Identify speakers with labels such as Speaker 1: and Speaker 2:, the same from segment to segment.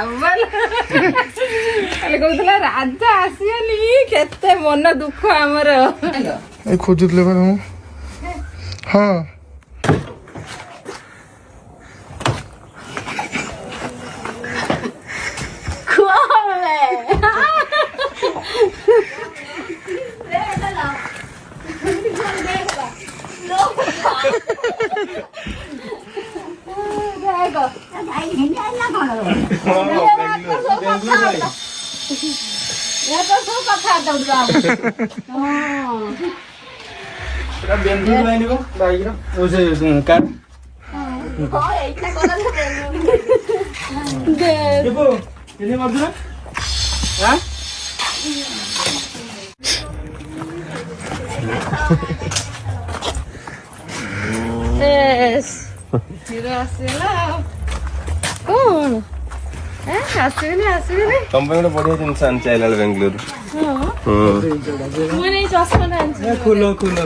Speaker 1: ବାବଲ ଖାଲି କହୁଥିଲା ରାଜା ଆସିବନି କେତେ ମନ ଦୁଃଖ ଆମର
Speaker 2: ଏ ଖୋଜୁଥିଲେ ବା ମୁଁ ହଁ
Speaker 1: कौन आसबे आसबे
Speaker 3: तुम पे गोटे बढ़िया जिनस आनी चाहिए बेंगलुरु
Speaker 1: मुझे चश्मा
Speaker 2: खोल खोल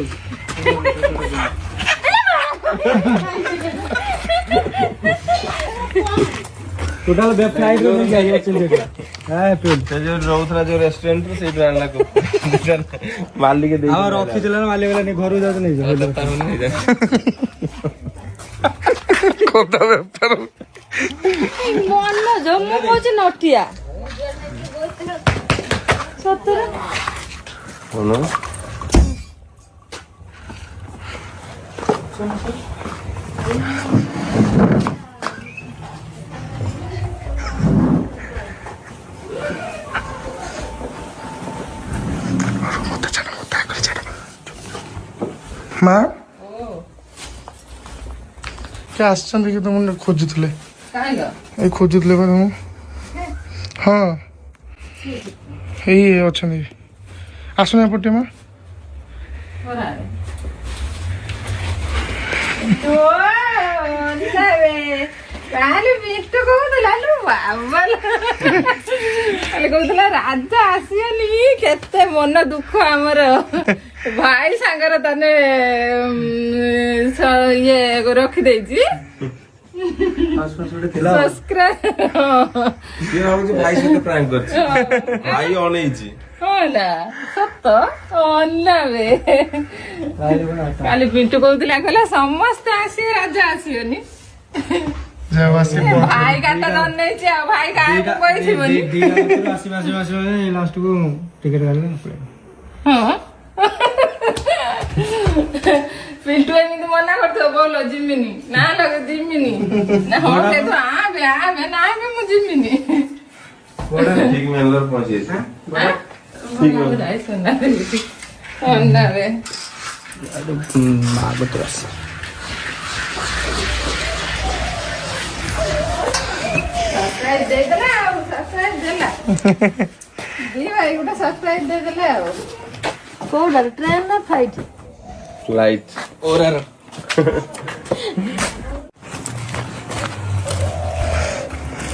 Speaker 2: टोटल वेबसाइट रो नहीं जाइए चल हां फिर
Speaker 3: जो रोथरा जो रेस्टोरेंट रो सेट आनला को मालिक के दे
Speaker 2: हां रखी दिला मालिक वाला नहीं घर जात नहीं जा
Speaker 3: नहीं जा
Speaker 2: कोटा बेपर
Speaker 1: मन जो मु कोच नटिया सतरा
Speaker 3: होनो
Speaker 2: माँ क्या आश्चर्य कि तुम खोजुले ए खोजुले तुम हाँ ये अच्छा आसना पटे माँ
Speaker 1: कହୁला राजा आसबनी केते मन दुख आमर भाई सांगर तने ये रखिदे सब्सक्राइब
Speaker 3: ये भाई से प्रैंक कर भाई अनेइची
Speaker 1: होला सत अनावे काली पिंटू कहूला कहला समस्त आसी राजा आसबनी भाई काटा दन्नै छ भाई काय पैसे बनी
Speaker 2: आसी लास्ट को टिकट काढले
Speaker 1: हां पिंटू एमती मना करथो बोलो जिमिनी ना लगे जिमिनी ना हो ते तो आबे ना आबे मु जिमिनी
Speaker 3: ठीक मेलर पहुंचे
Speaker 1: ठीक है भाई सुना दे अन्नावे
Speaker 2: मागतरास
Speaker 1: सब्सक्राइब दे देला सब्सक्राइब देला दी भाई गोटा सब्सक्राइब दे देला कोडा ट्रेन ना फ्लाइट
Speaker 3: फ्लाइट
Speaker 2: ओरर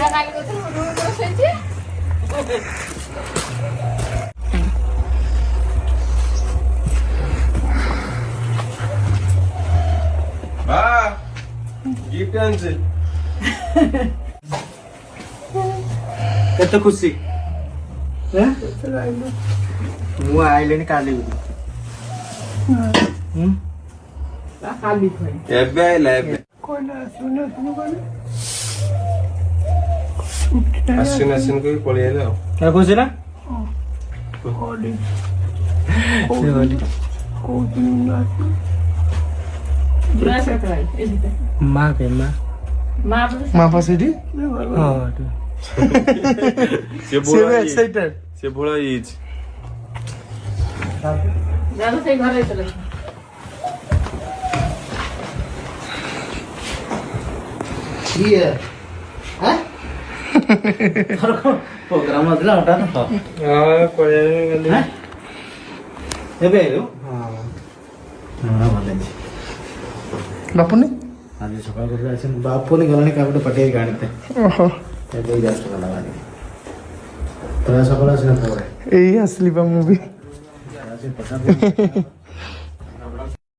Speaker 1: काली को रूम को सेची
Speaker 3: गिफ्ट आनছে
Speaker 2: कत खुशी हैं मु आइलेनी काली काली भाई
Speaker 3: एबे आइला एबे
Speaker 2: कोना सुनो तुम कोना
Speaker 3: आसिन आसिन को पळी आइला
Speaker 2: क्या खुशी ना
Speaker 3: कोडी
Speaker 2: माँ के माँ पास इडी हाँ
Speaker 3: से बोला
Speaker 2: एक्साइटेड
Speaker 3: से बोला इज
Speaker 1: जानो से घर चले
Speaker 4: ये हैं प्रोग्राम दिला हटा तो
Speaker 2: हाँ कोई नहीं
Speaker 4: हैं एबे आयो हां ना भले
Speaker 2: बापुनी
Speaker 4: आज सकाळ कर जायचं बापुनी गलानी का गोटे पटेई गाणीते
Speaker 2: ओहो
Speaker 4: एबे जास्त गलानी तर सकाळ असना खबर
Speaker 2: एही असली बा मूवी
Speaker 4: आहे